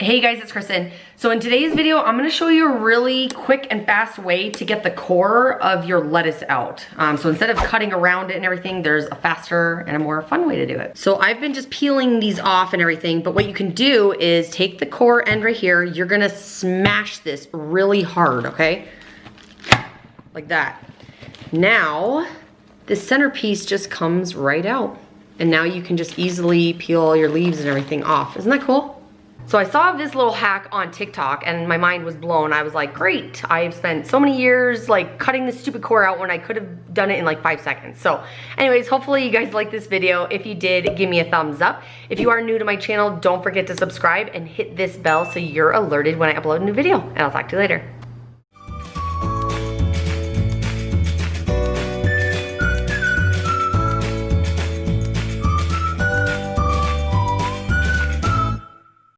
Hey guys, it's Kristin. So in today's video, I'm gonna show you a really quick and fast way to get the core of your lettuce out. So instead of cutting around it and everything, there's a faster and a more fun way to do it. So I've been just peeling these off and everything, but what you can do is take the core end right here, you're gonna smash this really hard, okay? Like that. Now, this centerpiece just comes right out. And now you can just easily peel all your leaves and everything off. Isn't that cool? So I saw this little hack on TikTok and my mind was blown. I was like, great, I've spent so many years like cutting this stupid core out when I could have done it in like 5 seconds. So anyways, hopefully you guys like this video. If you did, give me a thumbs up. If you are new to my channel, don't forget to subscribe and hit this bell so you're alerted when I upload a new video. And I'll talk to you later.